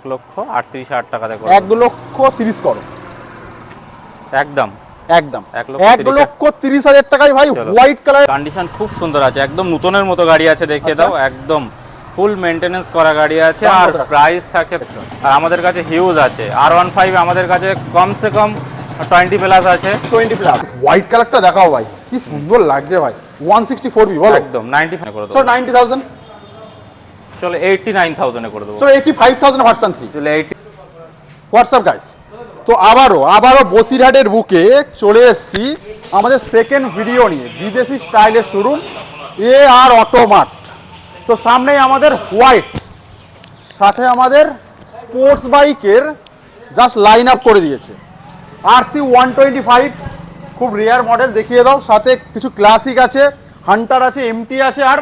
1,38,000 টাকাতে করে 1,30,000 করো একদম। 1,30,000 টাকায় ভাই হোয়াইট কালার। কন্ডিশন খুব সুন্দর আছে, একদম নতুনের মতো গাড়ি আছে, দেখিয়ে দাও। একদম ফুল মেইনটেনেন্স করা গাড়ি আছে, আর প্রাইস থাকছে। আর আমাদের কাছে হিউজ আছে R15, আমাদের কাছে কমসে কম 20 প্লাস আছে। 20 প্লাস হোয়াইট কালারটা দেখাও ভাই, কি সুন্দর লাগছে ভাই। 164B বলো, একদম 95 করে দেবো। চলো 90,000, চলো 89,000 এ করে দেবো। চলো 85,000 ভার্সন 3। চলো 80। হোয়াটসঅ্যাপ গাইস, তো আবারও বসিরহাটের বুকে চলে এসেছি আমাদের সেকেন্ড ভিডিও নিয়ে, বিদেশি স্টাইলের শোরুম AR অটোমার্ট। তো সামনেই আমাদের হোয়াইট, সাথে আমাদের স্পোর্টস বাইকের জাস্ট লাইন আপ করে দিয়েছে। RC 125 খুব রেয়ার মডেল, দেখিয়ে দাও। সাথে কিছু ক্লাসিক আছে, হান্টার আছে, MT আছে, আর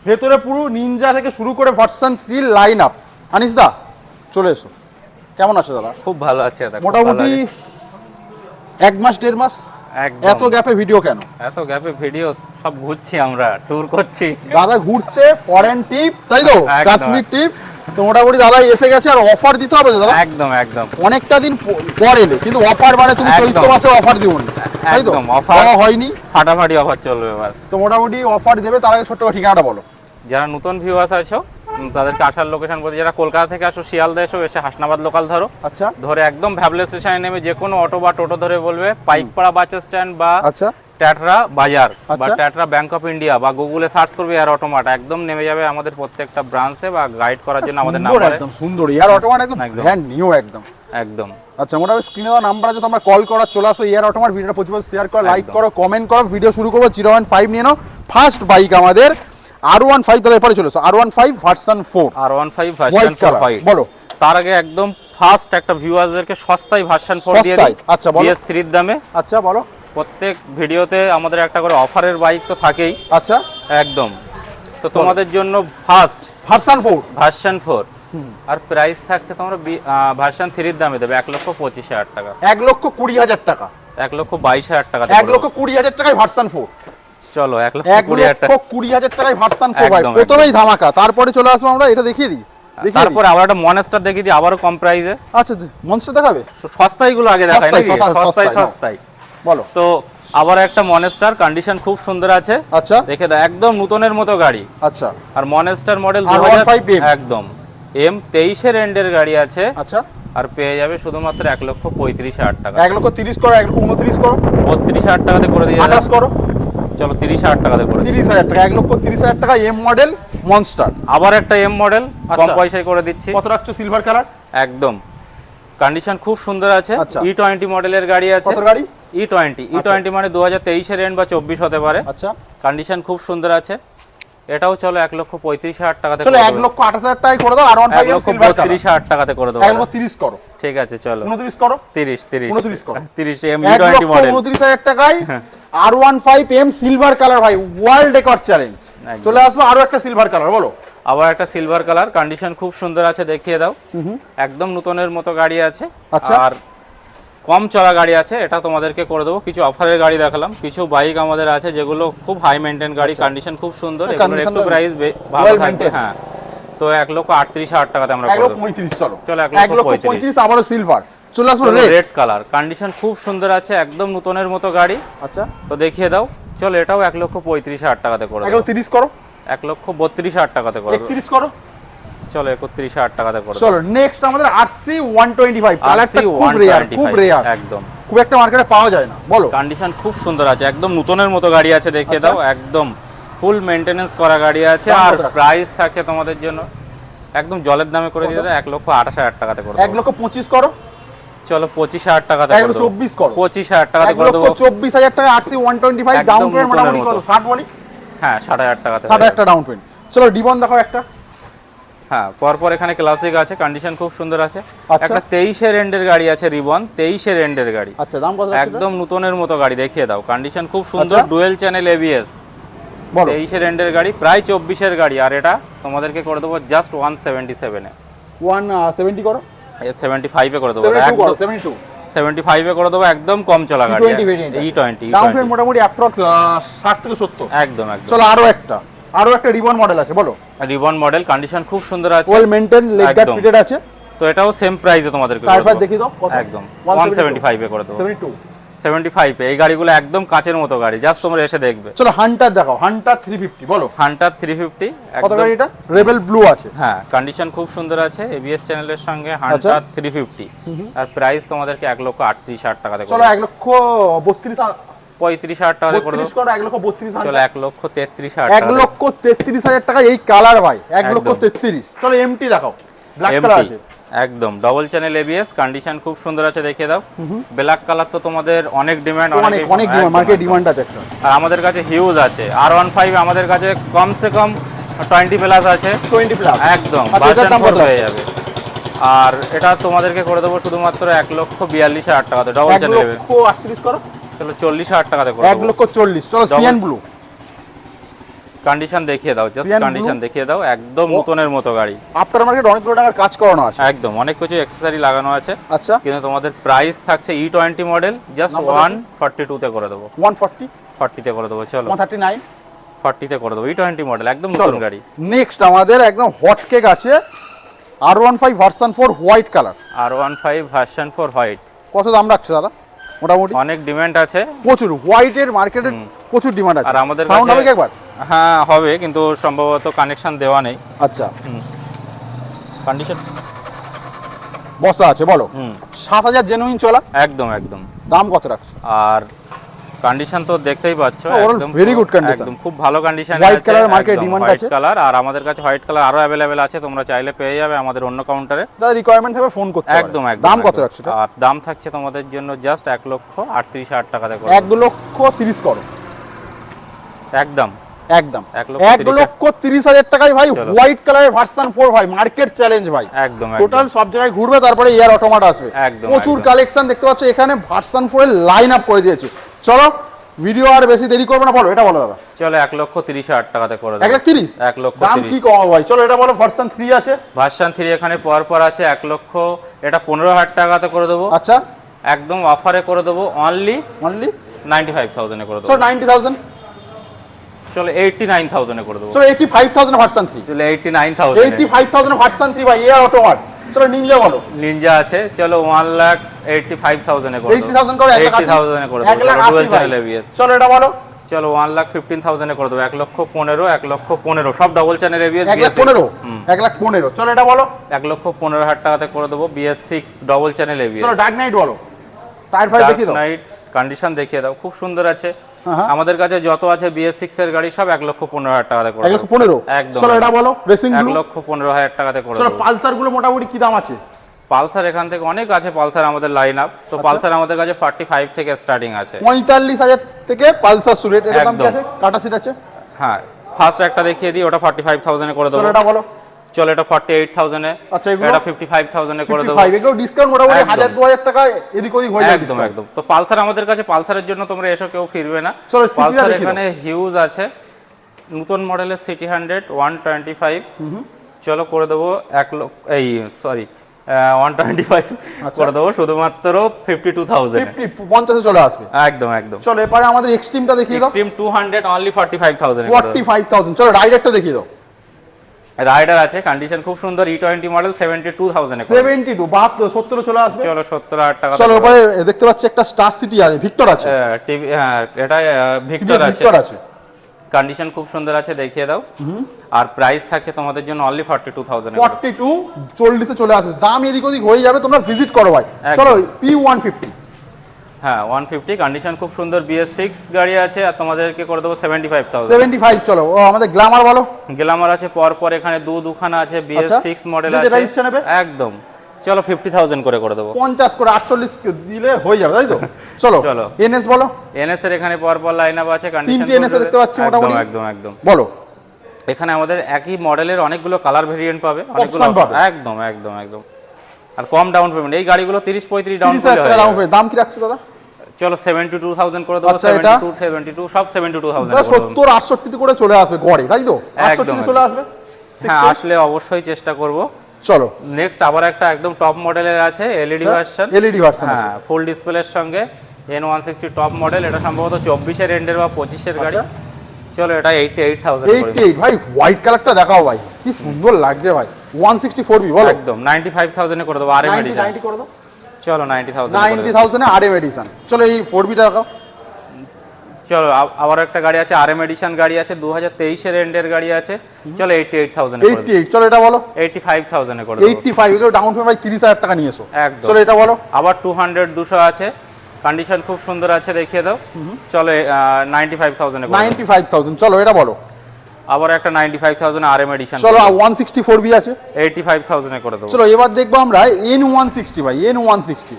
ভেতরে পুরো নিনজা থেকে শুরু করে ভার্সন 3 লাইন আপ। আনিস দা চলে এসো, কেমন আছো দাদা? খুব ভালো আছে দাদা, মোটামুটি 1 মাস 1.5 মাস। এত গ্যাপে ভিডিও কেন? এত গ্যাপে ভিডিও, সব ঘুরছি, আমরা ট্যুর করছি। দাদা ঘুরছে, ফরেন টিপ, তাই তো, কাশ্মীর টিপ। তো মোটামুটি দাদা এসে গেছে, আর অফার দিতে হবে দাদা। একদম একদম, অনেকটা দিন পর এলে, কিন্তু অফার মানে তুমি চৈত্র মাসে অফার দিও না, তাই তো? অফার হয়নি, ফাটাফাটি অফার চলবে এবার। তো মোটামুটি অফার দেবে। তার আগে ছোট্ট ঠিকানাটা বলো। যারা নতুন ভিউয়ার্স আছো তাদেরকে আসার লোকেশন বলতে, যারা কলকাতা থেকে আসো শিয়ালদা এসো, এসে হাসনাবাদ লোকাল ধরো। আচ্ছা, ধরে একদম ভ্যাবলেস স্টেশনে নেমে যে কোনো অটো বা টোটো ধরে বলবে পাইকপাড়া বাস স্ট্যান্ড বা আচ্ছা ট্যাটরা বাজার বা ট্যাটরা ব্যাংক অফ ইন্ডিয়া, বা গুগলে সার্চ করবে এয়ার অটোমার্ট, একদম নেমে যাবে আমাদের প্রত্যেকটা ব্রাঞ্চে, বা গাইড করার জন্য আমাদের নাম্বার। একদম সুন্দর এয়ার অটোমার্ট, একদম ব্র্যান্ড নিউ একদম একদম। আচ্ছা, মোটামুটি স্ক্রিনে দেওয়া নাম্বার আছে, তোমরা কল করো, চলে আসো এয়ার অটোমার্ট। ভিডিওটা প্রচুর শেয়ার করো, লাইক করো, কমেন্ট করো। ভিডিও শুরু করবো 015 নিয়ে নাও। ফার্স্ট বাইক আমাদের R15, তাহলে এরপরে চলে এসো R15 version 4। R15 version 4 white. বলো। তার আগে একদম ফার্স্ট একটা ভিউয়ারদেরকে সস্তায় ভার্সন 4 দিয়ে দিই। আচ্ছা বলো। BS3 এর দামে। আচ্ছা বলো। প্রত্যেক ভিডিওতে আমাদের একটা করে অফারের বাইক তো থাকেই। আচ্ছা একদম। তো তোমাদের জন্য ফার্স্ট ভার্সন 4 আর প্রাইস থাকছে তোমরা ভার্সন 3 এর দামে দেবে 1,25,000 টাকা। 1,20,000 টাকা। 1,22,000 টাকা। 1,20,000 টাকায় ভার্সন 4। চলো 1,20,000 টাকায় ভার্সন 4 ভাই, প্রথমেই ধামাকা। তারপরে চলে আসবো আমরা, এটা দেখিয়ে দিই। তারপরে আবার একটা মনস্টার দেখিয়ে দিই, আবারও কম প্রাইসে। আচ্ছা, মনস্টার দেখাবে? সস্তাই গুলো আগে দেখাই নাকি? সস্তাই বলো। তো আবার একটা মনস্টার, কন্ডিশন খুব সুন্দর আছে। আচ্ছা, দেখে দাও, একদম নতুনের মতো গাড়ি। আচ্ছা, আর মনস্টার মডেল 2000 একদম M23 এর এন্ডের গাড়ি আছে। আচ্ছা, আর পেয়ে যাবে শুধুমাত্র 1,35,000 টাকা। 1,30,000 করো, 1,29,000 করো, 32,000 টাকাতে করে দিয়ে 28 করো। চলো 30,000 টাকাতে করে 30,000 টাকা। 1,30,000 টাকা এম মডেল মনস্টার। আবার একটা এম মডেল কম পয়সায় করে দিচ্ছি। কত রাখছো? সিলভার কালার, একদম কন্ডিশন খুব সুন্দর আছে। E20 মডেলের গাড়ি আছে। কত গাড়ি? E20 মানে 2023 এর এন্ড বা 24 হতে পারে। আচ্ছা, কন্ডিশন খুব সুন্দর আছে। এটাও চলো 1,35,000 টাকাতে চলো 1,28,000 টাকায় করে দাও। R15 সিলভার কালার 1,30,000 টাকাতে করে দাও। 1,30 করো। ঠিক আছে, চলো 29 করো। 30 29 করো। 30 এম E20 মডেল 1,29,000 টাকায় R15 সিলভার কালার ভাই, ওয়ার্ল্ড রেকর্ড চ্যালেঞ্জ। চলে আসবো আরো একটা সিলভার কালার, বলো। আবার একটা সিলভার কালার, কন্ডিশন খুব সুন্দর আছে, দেখিয়ে দাও। একদম নতুনের মতো গাড়ি আছে। আর কম চলা গাড়ি আছে, এটা তোমাদেরকে করে দেবো। কিছু অফারের গাড়ি দেখালাম, কিছু বাইক আমাদের আছে যেগুলো খুব হাই মেইনটেইন গাড়ি, কন্ডিশন খুব সুন্দর, এগুলোর একটু প্রাইস ভালো থাকবে। হ্যাঁ, তো 1,38,000 টাকাতে আমরা করে দেব। 1,35,000 চলো। চলো 1,35,000 আবারো সিলভার। চলে আসবো রেড কালার, কন্ডিশন খুব সুন্দর আছে, একদম নতুনের মতো গাড়ি। আচ্ছা, তো দেখিয়ে দাও। চলো এটাও 1,35,000 টাকাতে করে দেব। 1,30 করো। 1,32,000 টাকাতে করে দেব। 31 করো। চলো 31,000 টাকাতে করে দেব। চলো নেক্সট আমাদের RC 125, কালারটা খুব রেয়ার একদম, খুব একটা মার্কেটে পাওয়া যায় না, বলো। কন্ডিশন খুব সুন্দর আছে, একদম নতুনের মতো গাড়ি আছে, দেখিয়ে দাও। একদম ফুল মেইনটেনেন্স করা গাড়ি আছে। আর প্রাইস থাকছে তোমাদের জন্য একদম জলের দামে করে দিয়ে দাও 1,28,000 টাকাতে করে দেব। 1,25,000 করো। চলো 25,000 টাকাতে করে দেব। 1,24 করো। 25,000 টাকাতে করে দেব। 1,24,000 টাকা RC 125, ডাউন পেমেন্ট মোটামুটি কত? 60 বলি। হ্যাঁ, 60,000 টাকাতে। 60,000 টাকা ডাউন পেমেন্ট। চলো ডিবন দেখাও একটা। হ্যাঁ, পরপর এখানে ক্লাসিক আছে, কন্ডিশন খুব সুন্দর আছে। একটা 23 এর এন্ডের গাড়ি আছে, রিবন 23 এর এন্ডের গাড়ি। আচ্ছা, দাম কত আছে? একদম নতুনের মতো গাড়ি, দেখিয়ে দাও। কন্ডিশন খুব সুন্দর, ডুয়েল চ্যানেল ABS, বলো। 23 এর এন্ডের গাড়ি, প্রায় 24 এর গাড়ি। আর এটা তোমাদেরকে করে দেবো জাস্ট 177 এ। 170 করো। 75 এ করে দেবো। 75 এ করে দেবো, একদম কম চলা গাড়ি। E20 ডাউন পেমেন্ট মোটামুটি অ্যাপ্রক্স 60 থেকে 70। একদম। চলো আরো একটা রিবন মডেল আছে, বলো। রিবন মডেল, কন্ডিশন খুব সুন্দর আছে, well maintain, leg guard fitted আছে। তো এটাও সেম প্রাইসে তোমাদেরকে টায়ার ফায়ার দেখি দাও কত একদম 175 এ করে দেবো 72 75 এ এই গাড়িগুলো একদম কাচের মতো গাড়ি, জাস্ট তোমরা এসে দেখবে। চলো হান্টার দেখাও, হান্টার 350 বলো। হান্টার 350 কত গাড়ি এটা? রেবেল ব্লু আছে। হ্যাঁ, কন্ডিশন খুব সুন্দর আছে, এবিএস চ্যানেলের সঙ্গে হান্টার 350। আর প্রাইস তোমাদেরকে 1,38,000 টাকাতে করে। চলো 1,32,000 35,000 টাকাতে করে দেবো। 32 করে 1,32,000। চলো 1,33,000 টাকা। 1,33,000 টাকা এই কালার ভাই, 1,33,000। চলো এমটি দেখাও, ব্ল্যাক কালার আছে একদম ডবল চ্যানেল এবিএস, কন্ডিশন খুব সুন্দর আছে, দেখিয়ে দাও। ব্ল্যাক কালার তো তোমাদের অনেক ডিমান্ড, অনেক ডিমান্ড, মার্কেট ডিমান্ড আছে একটা। আর আমাদের কাছে হিউজ আছে। R15 আমাদের কাছে কমসে কম 20 প্লাস আছে, 20 প্লাস একদম আচ্ছা, এটার দাম কত হয়ে যাবে। আর এটা তোমাদেরকে করে দেবো শুধুমাত্র 1,42,000 টাকাতে ডবল চ্যানেল। 1,38,000 করো। চলো 40,000 টাকাতে করে দেবো। 1,40,000। চলো সিএন ব্লু কন্ডিশন দেখিয়ে দাও, জাস্ট Sian কন্ডিশন blue? দেখিয়ে দাও, একদম নতুনের মতো গাড়ি। আফটার মার্কেট অনেকগুলো টাকার কাজ করানো আছে। একদম অনেক কিছু অ্যাকসেসরি লাগানো আছে। আচ্ছা, কিন্তু তোমাদের প্রাইস থাকছে E20 মডেল, জাস্ট 142 তে করে দেবো। 140 40 তে করে দেবো। চলো 139 40 তে করে দেবো। E20 মডেল একদম নতুন গাড়ি। নেক্সট আমাদের একদম হট কেক আছে R15 version 4 white colour. R15 version 4 white. কত দাম রাখছো দাদা? মোটামুটি অনেক ডিমান্ড আছে, প্রচুর, হোয়াইটের মার্কেটে প্রচুর ডিমান্ড আছে। আর আমাদের সাউন্ড কাছে হবে কি একবার? হ্যাঁ হবে, কিন্তু সম্ভবত কানেকশন দেওয়া নেই। আচ্ছা, কন্ডিশন বসা আছে বলো। 7,000 জেনুইন চলা, একদম একদম। দাম কত রাখছো? আর কন্ডিশন তো দেখতেই পাচ্ছ, একদম ভেরি গুড কন্ডিশন, একদম খুব ভালো কন্ডিশনে আছে। হোয়াইট কালার মার্কেট ডিমান্ড আছে। হোয়াইট কালার, আর আমাদের কাছে হোয়াইট কালার আরো अवेलेबल আছে, তোমরা চাইলে পেয়ে যাবে আমাদের অন্য কাউন্টারে। দাদা রিকোয়ারমেন্ট থাকবে ফোন করতে পারো। একদম একদম। দাম কত রাখছো? আর দাম থাকছে তোমাদের জন্য জাস্ট 1,38,000 টাকাতে করে। 1,30,000 করো একদম একদম। 1,30,000 টাকায় ভাই হোয়াইট কালারের ভার্সন 4 ভাই, মার্কেট চ্যালেঞ্জ ভাই। একদম টোটাল সব জায়গায় ঘুরবে, তারপরে এয়ার অটোমাট আসবে। একদম প্রচুর কালেকশন দেখতে পাচ্ছ এখানে, ভার্সন 4 এর লাইন আপ করে দিয়েছে। চলো ভিডিও আর বেশি দেরি করবে না, বলো এটা বলো দাদা। চলো 1,30,000 টাকাতে করে দেবো। 1,30,000 1,30,000 দাম কি কম ভাই? চলো এটা বলো। ভার্সন 3 আছে, ভার্সন 3 এখানে পর আছে 1 লক্ষ, এটা 15,000 টাকাতে করে দেবো। আচ্ছা একদম অফারে করে দেবো, অনলি 95,000 এ করে দেবো। চলো 90,000, চলো 89,000 এ করে দেবো। চলো 85,000 ভার্সন 3, চলো 89,000 85,000 ভার্সন 3 ভাই, এয়ার অটোমাট। চলো নিনজা বলো। নিনজা আছে, চলো 1,85,000 এ করে দেবো। 80,000 করো, 80,000 এ করে দেবো। চলো ডুয়াল চ্যানেল এবিএস। চলো এটা বলো। চলো 1,15,000 এ করে দেবো। 1,15,000, 1,15,000 সব ডবল চ্যানেল এবিএস। 1,15,000, 1,15,000। চলো এটা বলো। 1,15,000 টাকাতে করে দেবো। BS6 double channel ABS. চলো ডার্ক নাইট বলো। টায়ার ফায়ার দেখিয়ে দাও। নাইট কন্ডিশন দেখিয়ে দাও, খুব সুন্দর আছে। হ্যাঁ। আমাদের কাছে যত আছে BS6 এর গাড়ি সব 1,15,000 টাকাতে করে দেবো। 1,15,000 একদম। চলো এটা বলো। রেসিং ব্লু 1,15,000 টাকাতে করে চলো। দেবো। পালসার গুলো মোটামুটি কি দাম আছে? পালসার এখান থেকে অনেক আছে, পালসার আমাদের লাইন আপ। তো পালসার আমাদের কাছে 45 থেকে স্টার্টিং আছে। 45,000 থেকে পালসার শুরু। এটার দাম কি একদম। আছে? টাটা সিট আছে। হ্যাঁ, ফার্স্ট একটা দেখিয়ে দিই, ওটা 45,000 এ করে দেবো। চলো এটা বলো। চলো এটা 48,000 এ। আচ্ছা এগুলো এটা 55,000 এ করে দেবো। 55 এগুলো ডিসকাউন্ট মোটামুটি একদম। 1,000-2,000 টাকা এদিক ওদিক হয়ে যায় একদম discount। একদম। তো পালসার আমাদের কাছে, পালসারের জন্য তোমরা এসো, কেউ ফিরবে না। চলো, সিটিটা পালসার দেখিয়ে এখানে হিউজ আছে, নতুন মডেলের সিটি 100 125। চলো করে দেবো 1 লক্ষ, এই সরি 125 করে দেবো শুধুমাত্র 52,000 এ। 50 এ চলে আসবে। একদম একদম। চলো এবারে আমাদের এক্সট্রিমটা দেখিয়ে দাও। এক্সট্রিম 200 অনলি 45,000 এ করে দেবো। 45,000। চলো রাইডারটা দেখিয়ে দাও। রাইডার আছে, কন্ডিশন খুব সুন্দর, E20 মডেল 72,000 এ করে দেবো। 72 72 70 চলে আসবে। চলো 70,000 টাকা। চলো এবারে দেখতে পাচ্ছি একটা স্টার সিটি আছে, ভিক্টর আছে। টিভি, হ্যাঁ এটা ভিক্টর আছে। ভিক্টর আছে, কন্ডিশন খুব সুন্দর আছে, দেখিয়ে দাও। আর প্রাইস থাকছে তোমাদের জন্য অনলি 42,000 এ। 42 40 এ চলে আসবে। দাম এদিক ওদিক হয়ে যাবে, তোমরা ভিজিট করো ভাই। চলো P150। হ্যাঁ 150, কন্ডিশন খুব সুন্দর, BS6 গাড়ি আছে, আর তোমাদেরকে করে দেবো 75,000। 75 চলো। ও আমাদের গ্ল্যামার বলো। গ্ল্যামার আছে পর এখানে দুখানা আছে, BS6 মডেল যেটা আছে। ইচ্ছা নেবে। একদম। চলো 50,000 করে দেবো। 50 করে 48 দিলে হয়ে যাবে, তাই তো? চলো চলো। এনএস বলো। এনএস এর এখানে পর লাইন আপ আছে, কন্ডিশন তিনটে NS দেখতে পাচ্ছি মোটামুটি। একদম একদম। বলো। এখানে আমাদের একই মডেলের অনেকগুলো কালার ভেরিয়েন্ট পাবে, অনেকগুলো Option পাবে। একদম একদম একদম। আর কম ডাউন পেমেন্ট, এই গাড়িগুলো 30-35 ডাউন 30,000 টাকা দাম হবে। দাম কি রাখছো দাদা? চলো 72,000 করে দেবো। আচ্ছা, এটা? 72 সব 72,000 দাদা 70 68 করে চলে আসবে গড়ে, তাই তো? 68 চলে আসবে। হ্যাঁ আসলে অবশ্যই চেষ্টা করব। চলো নেক্সট আবার একটা একদম টপ মডেলের আছে, এলইডি ভার্সন। এলইডি ভার্সন আছে। হ্যাঁ ফুল ডিসপ্লের সঙ্গে N160 টপ মডেল, এটা সম্ভবত 24 এর এন্ডের বা 25 এর গাড়ি। আচ্ছা। চলো এটা 88,000 করে 88 ভাই, হোয়াইট কালারটা দেখাও ভাই, কি সুন্দর লাগছে ভাই। 164B বলো, একদম 95,000 এ করে দেবো আরএম 90 এডিশন। 90 করে দাও, চলো 90,000 90,000 এ আরএম এডিশন। চলো এই 4Bটা দেখাও। চলো আবার একটা গাড়ি আছে আরএম এডিশন গাড়ি আছে 2023 এর এন্ডের গাড়ি আছে। চলো 88,000 এ করে দেবো। 88, চলো এটা বলো 85,000 এ করে দেবো। 85, এগুলো ডাউন পেমেন্ট ভাই 30,000 টাকা নিয়েছো। একদম। চলো এটা বলো। আবার 200 আছে, কন্ডিশন খুব সুন্দর আছে, দেখিয়ে দাও। চলো 95,000 এ করে দেবো। 95,000, চলো এটা বলো। আবার একটা 95,000 আরএম এডিশন। চলো 164B আছে, 85,000 এ করে দেবো। চলো এবার দেখবো আমরা N160 ভাই, N160।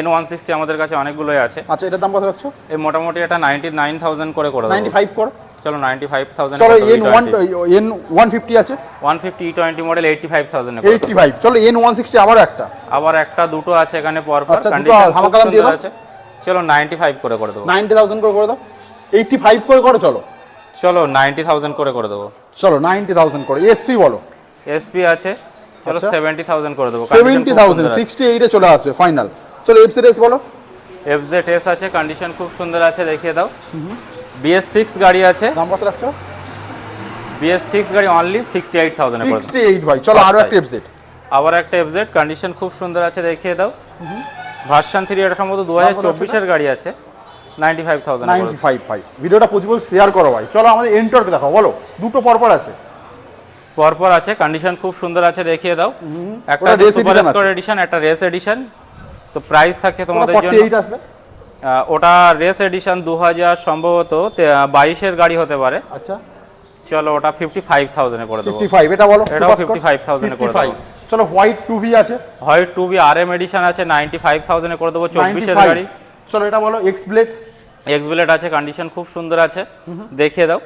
N160 আমাদের কাছে অনেকগুলোই আছে। আচ্ছা এটার দাম কত রাখছো? এই মোটামুটি এটা 99,000 করে দেবো। 95 করো। চলো 95,000 চলো N150 আছে, 150 E20 মডেল 85,000 এ করে দেবো। 85, চলো N160 আবার একটা। আবার একটা দুটো আছে এখানে পর পর, আচ্ছা, দুটো কন্ডিশন হামাকা দাম দিয়ে দাও। আছে। চলো 95 করে দেবো। 90,000 করে দাও। 85 করে করো, চলো। চলো 90,000 করে দেবো। চলো 90,000 করে। SP বলো। এসপি আছে, চলো আচ্ছা। 70,000 করে দেবো। 70,000, 68 এ চলে আসবে ফাইনাল। চলো FZS বলো। FZS আছে, কন্ডিশন খুব সুন্দর আছে, দেখিয়ে দাও। BS6 গাড়ি আছে, দাম কত রাখছো? BS6 গাড়ি অনলি 68,000 এ করে দেবো। 68 ভাই, চলো আরো একটা FZ। আবার একটা FZ, কন্ডিশন খুব সুন্দর আছে, দেখিয়ে দাও। ভার্সন 3 এটা সম্ভবত 2024 এর গাড়ি আছে, 95,000 এ করে দেবো। 95 ভাই। ভিডিওটা প্রচুর শেয়ার করো ভাই। চলো আমাদের এন্টর্ক দেখাও, বলো। দুটো পরপর আছে। পরপর আছে, কন্ডিশন খুব সুন্দর আছে, দেখিয়ে দাও। একটা ওটা race super edition score edition, একটা রেস এডিশন। তো প্রাইস থাকছে তোমাদের জন্য 48 আসবে। ওটা রেস এডিশন 2000 সম্ভবত 22 এর গাড়ি হতে পারে। আচ্ছা চলো ওটা 55,000 এ করে দেবো। 55, এটা বলো। এটাও Super Score? 55,000 এ করে দেবো। 55, চলো হোয়াইট 2V আছে, হয় 2B আরএম এডিশন আছে, 95,000 এ করে দেবো, 24 এর 95, গাড়ি। চলো এটা বলো। এক্স ব্লেড এক্সব্লেড আছে, কন্ডিশন খুব সুন্দর আছে, দেখিয়ে দাও।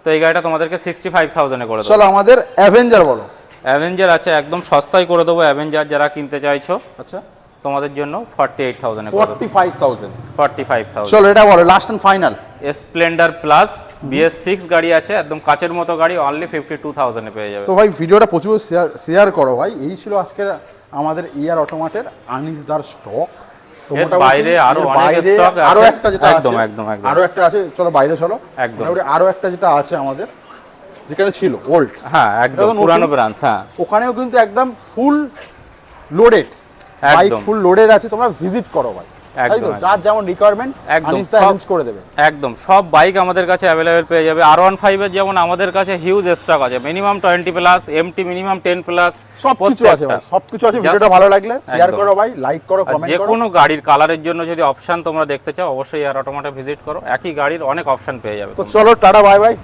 তো এই গাড়িটা তোমাদেরকে 65,000 এ করে দেবো। চলো আমাদের অ্যাভেঞ্জার বলো। অ্যাভেঞ্জার আছে, একদম সস্তায় করে দেবো। অ্যাভেঞ্জার যারা কিনতে চাইছো আচ্ছা তোমাদের জন্য 48,000 এ করে দেবো। 45,000, 45,000। চলো এটা বলো last and final. Splendor plus BS6 গাড়ি আছে, একদম কাচের মতো গাড়ি, অনলি 52,000 এ পেয়ে যাবে। তো ভাই ভিডিওটা প্রচুর শেয়ার করো ভাই। এই ছিল আজকের আমাদের ইয়ার অটোমাটের আনিসদার স্টক। তো এর মোটামুটি বাইরে আরো এর অনেক বাইরে stock আছে। আরো একটা যেটা একদম, আছে, একদম, একদম। আরো একটা আছে, চলো বাইরে চলো। একদম। মোটামুটি আরো একটা যেটা আছে আমাদের, যেখানে ছিল ওল্ড, হ্যাঁ একদম এটা তো পুরানো নতুন। ব্রাঞ্চ। হ্যাঁ ওখানেও কিন্তু একদম ফুল লোডেড বাইক, একদম। ফুল লোডেড আছে। তোমরা ভিজিট করো ভাই, তাই তো? একদম, যার যেমন রিকোয়ারমেন্ট একদম, আনিসদা সব- অ্যারেঞ্জ করে দেবে। একদম সব বাইক আমাদের কাছে অ্যাভেলেবেল পেয়ে যাবে। R15 এর যেমন আমাদের কাছে হিউজ স্টক আছে, minimum 20 plus, MT minimum 10 plus, সবকিছু আছে ভাই, সবকিছু আছে। ভিডিওটা ভালো লাগলে শেয়ার একদম। করো ভাই, লাইক করো, যে কমেন্ট করো। কোনো গাড়ির কালারের জন্য যদি অপশন তোমরা দেখতে চাও, অবশ্যই আর অটোমেটা ভিজিট করো, একই গাড়ির অনেক অপশন পেয়ে যাবে তো তোমরা। চলো টাটা, বাই বাই।